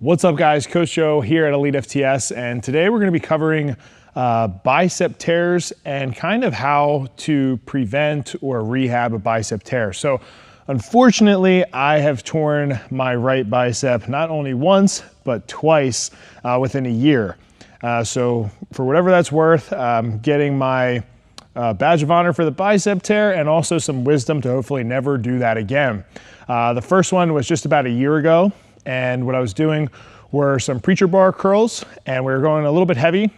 What's up guys, Coach Joe here at elitefts, and today we're going to be covering bicep tears and kind of how to prevent or rehab a bicep tear. So unfortunately, I have torn my right bicep not only once, but twice within a year. So for whatever that's worth, getting my badge of honor for the bicep tear and also some wisdom to hopefully never do that again. The first one was just about a year ago. And what I was doing were some preacher bar curls, and we were going a little bit heavy.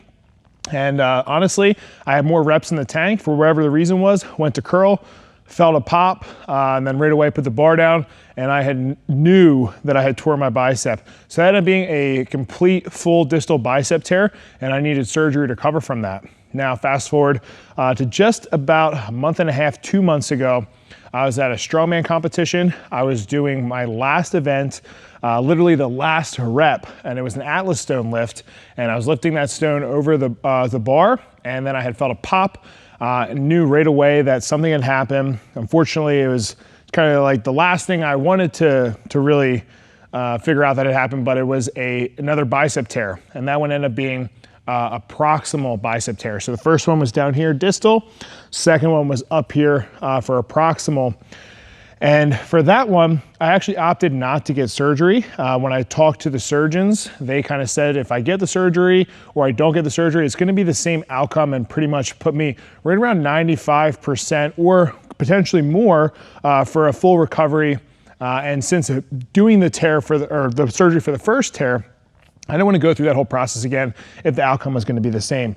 And honestly, I had more reps in the tank for whatever the reason was. Went to curl, felt a pop, and then right away put the bar down, and I knew that I had torn my bicep. So that ended up being a complete full distal bicep tear, and I needed surgery to cover from that. Now fast forward to just about a month and a half, 2 months ago, I was at a strongman competition. I was doing my last event, literally the last rep, and it was an Atlas stone lift, and I was lifting that stone over the bar, and then I had felt a pop, and knew right away that something had happened. Unfortunately, it was kind of like the last thing I wanted to really figure out that had happened, but it was another bicep tear, and that one ended up being a proximal bicep tear. So the first one was down here, distal. Second one was up here for a proximal. And for that one, I actually opted not to get surgery. When I talked to the surgeons, they kind of said if I get the surgery or I don't get the surgery, it's going to be the same outcome and pretty much put me right around 95% or potentially more for a full recovery. And since doing the tear or the surgery for the first tear, I didn't want to go through that whole process again if the outcome was going to be the same.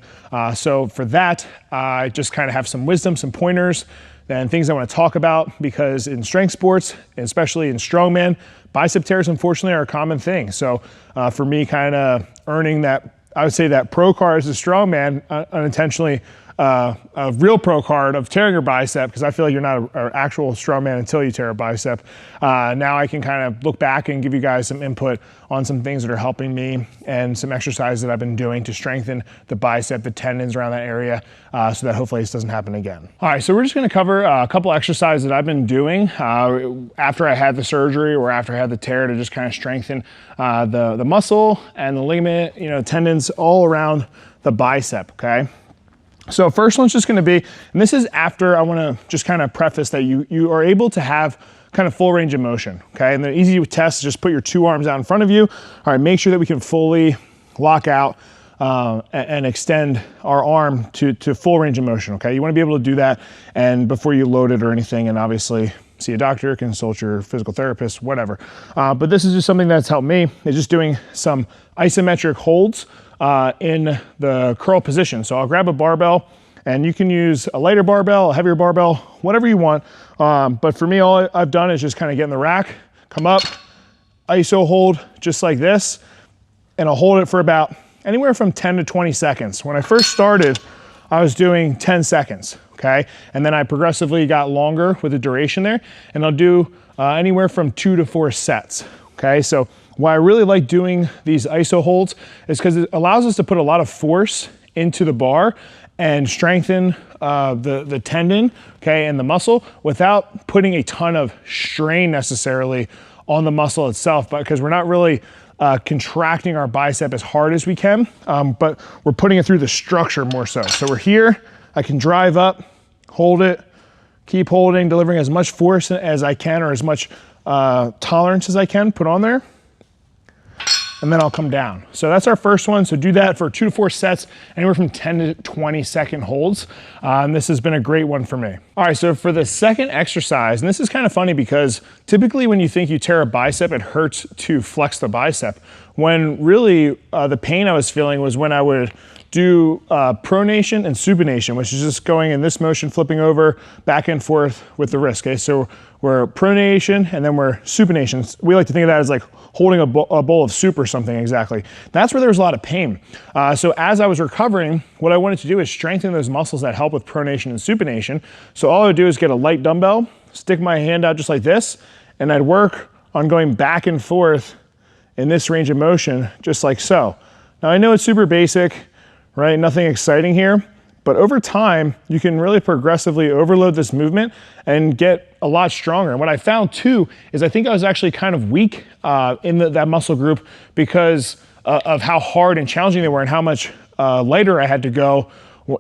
So for that, I just kind of have some wisdom, some pointers, and things I want to talk about, because in strength sports, especially in strongman, bicep tears unfortunately are a common thing. So for me, kind of earning that, I would say that pro card as a strongman, unintentionally a real pro card of tearing your bicep, because I feel like you're not an actual strongman until you tear a bicep. Now I can kind of look back and give you guys some input on some things that are helping me and some exercises that I've been doing to strengthen the bicep, the tendons around that area, so that hopefully this doesn't happen again. All right, so we're just gonna cover a couple exercises that I've been doing after I had the surgery or after I had the tear to just kind of strengthen the muscle and the ligament, tendons all around the bicep, okay? So first one's just gonna be, and this is after, I wanna just kind of preface that you are able to have kind of full range of motion, okay? And the easy test is just put your two arms out in front of you. All right, make sure that we can fully lock out and extend our arm to full range of motion, okay? You wanna be able to do that and before you load it or anything, and obviously see a doctor, consult your physical therapist, whatever. But this is just something that's helped me. It's just doing some isometric holds in the curl position. So I'll grab a barbell, and you can use a lighter barbell, a heavier barbell, whatever you want. But for me, all I've done is just kind of get in the rack, come up, iso hold just like this, and I'll hold it for about anywhere from 10 to 20 seconds. When I first started, I was doing 10 seconds, okay? And then I progressively got longer with the duration there, and I'll do anywhere from 2 to 4 sets, okay? So why I really like doing these iso holds is because it allows us to put a lot of force into the bar and strengthen the tendon, okay, and the muscle without putting a ton of strain necessarily on the muscle itself, but because we're not really contracting our bicep as hard as we can, but we're putting it through the structure more so. So we're here, I can drive up, hold it, keep holding, delivering as much force as I can or as much tolerance as I can put on there, and then I'll come down. So that's our first one. So do that for 2 to 4 sets, anywhere from 10 to 20 second holds. And this has been a great one for me. All right, so for the second exercise, and this is kind of funny because typically when you think you tear a bicep, it hurts to flex the bicep. When really the pain I was feeling was when I would do pronation and supination, which is just going in this motion, flipping over back and forth with the wrist, okay? So we're pronation and then we're supination. We like to think of that as like holding a bowl of soup or something, exactly. That's where there was a lot of pain. So as I was recovering, what I wanted to do is strengthen those muscles that help with pronation and supination. So all I would do is get a light dumbbell, stick my hand out just like this, and I'd work on going back and forth in this range of motion, just like so. Now I know it's super basic, right? Nothing exciting here, but over time, you can really progressively overload this movement and get a lot stronger. And what I found too is I think I was actually kind of weak in that muscle group because of how hard and challenging they were and how much lighter I had to go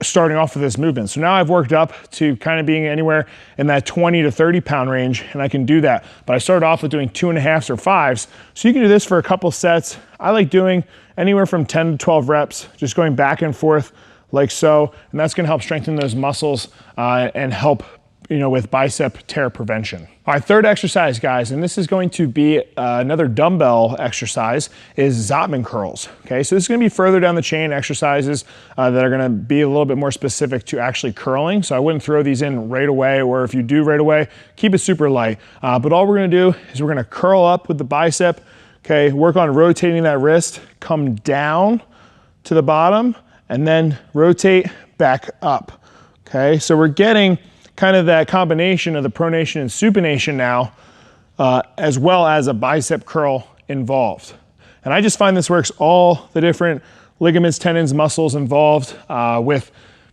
starting off with this movement. So now I've worked up to kind of being anywhere in that 20 to 30 pound range, and I can do that. But I started off with doing 2.5s or 5s. So you can do this for a couple sets. I like doing anywhere from 10 to 12 reps, just going back and forth like so. And that's gonna help strengthen those muscles and help with bicep tear prevention. All right, third exercise, guys, and this is going to be another dumbbell exercise, is Zotman curls. Okay, so this is gonna be further down the chain exercises that are gonna be a little bit more specific to actually curling. So I wouldn't throw these in right away, or if you do right away, keep it super light. But all we're gonna do is we're gonna curl up with the bicep, okay, work on rotating that wrist, come down to the bottom, and then rotate back up. Okay, so we're getting kind of that combination of the pronation and supination now, as well as a bicep curl involved. And I just find this works all the different ligaments, tendons, muscles involved with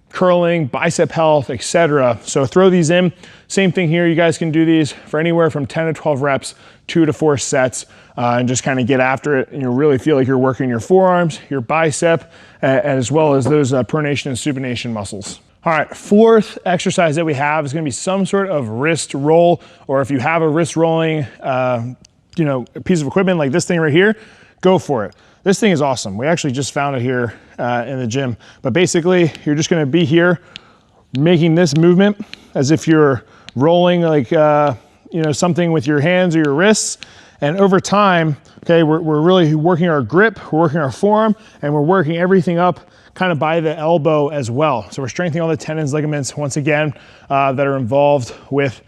curling, bicep health, etc. So throw these in. Same thing here. You guys can do these for anywhere from 10 to 12 reps, 2 to 4 sets, and just kind of get after it. And you'll really feel like you're working your forearms, your bicep, as well as those pronation and supination muscles. All right, fourth exercise that we have is gonna be some sort of wrist roll, or if you have a wrist rolling piece of equipment like this thing right here, go for it. This thing is awesome. We actually just found it here in the gym. But basically, you're just gonna be here making this movement as if you're rolling like something with your hands or your wrists. And over time, okay, we're really working our grip, we're working our forearm, and we're working everything up kind of by the elbow as well. So we're strengthening all the tendons, ligaments, once again, that are involved with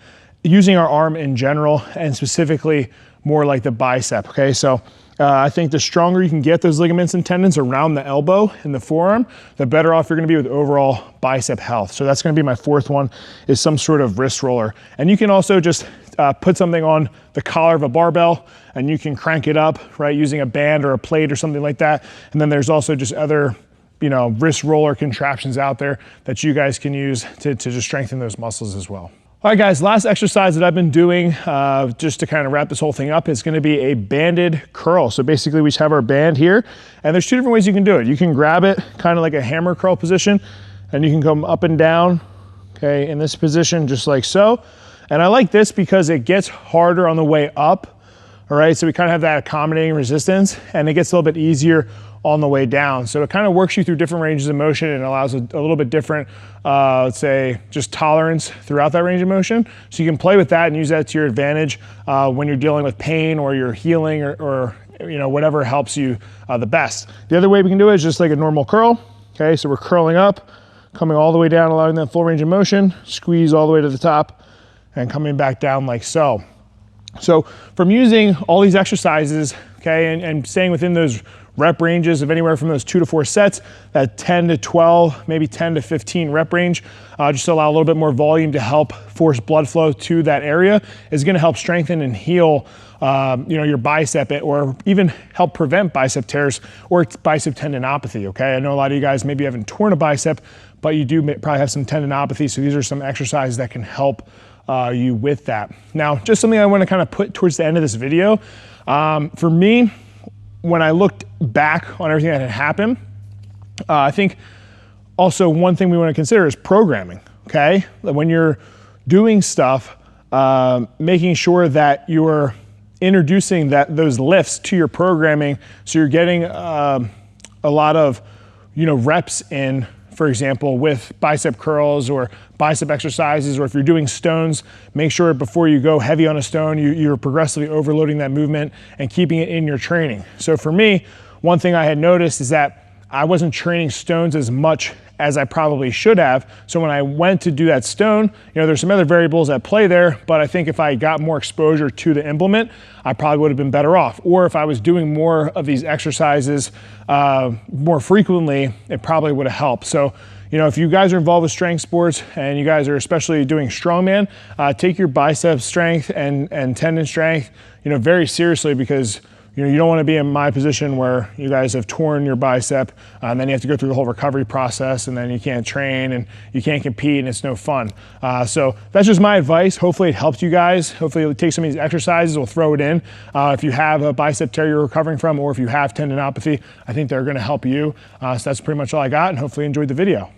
using our arm in general, and specifically more like the bicep, okay? So I think the stronger you can get those ligaments and tendons around the elbow and the forearm, the better off you're gonna be with overall bicep health. So that's gonna be my fourth one, is some sort of wrist roller. And you can also just put something on the collar of a barbell and you can crank it up, right, using a band or a plate or something like that. And then there's also just other wrist roller contraptions out there that you guys can use to just strengthen those muscles as well. All right, guys, last exercise that I've been doing just to kind of wrap this whole thing up is gonna be a banded curl. So basically we just have our band here, and there's two different ways you can do it. You can grab it kind of like a hammer curl position, and you can come up and down, okay, in this position just like so. And I like this because it gets harder on the way up, all right? So we kind of have that accommodating resistance, and it gets a little bit easier on the way down. So it kind of works you through different ranges of motion and allows a little bit different, let's say, just tolerance throughout that range of motion. So you can play with that and use that to your advantage when you're dealing with pain or you're healing or whatever helps you the best. The other way we can do it is just like a normal curl. Okay, so we're curling up, coming all the way down, allowing that full range of motion, squeeze all the way to the top, and coming back down like so. So from using all these exercises, okay, and staying within those rep ranges of anywhere from those 2 to 4 sets, that 10 to 12, maybe 10 to 15 rep range, just to allow a little bit more volume to help force blood flow to that area, is gonna help strengthen and heal your bicep, or even help prevent bicep tears or bicep tendinopathy, okay? I know a lot of you guys maybe haven't torn a bicep, but you do probably have some tendinopathy, so these are some exercises that can help you with that. Now, just something I wanna kind of put towards the end of this video, for me, when I looked back on everything that had happened, I think also one thing we want to consider is programming, okay? When you're doing stuff, making sure that you're introducing those lifts to your programming, so you're getting a lot of reps in, for example, with bicep curls or bicep exercises, or if you're doing stones, make sure before you go heavy on a stone, you're progressively overloading that movement and keeping it in your training. So for me, one thing I had noticed is that I wasn't training stones as much as I probably should have. So when I went to do that stone, there's some other variables at play there, but I think if I got more exposure to the implement, I probably would have been better off. Or if I was doing more of these exercises more frequently, it probably would have helped. So, if you guys are involved with strength sports and you guys are especially doing strongman, take your bicep strength and tendon strength, very seriously, because you don't want to be in my position where you guys have torn your bicep and then you have to go through the whole recovery process, and then you can't train and you can't compete and it's no fun. So that's just my advice. Hopefully it helped you guys. Hopefully you'll take some of these exercises, we'll throw it in. If you have a bicep tear you're recovering from, or if you have tendinopathy, I think they're going to help you. So that's pretty much all I got, and hopefully you enjoyed the video.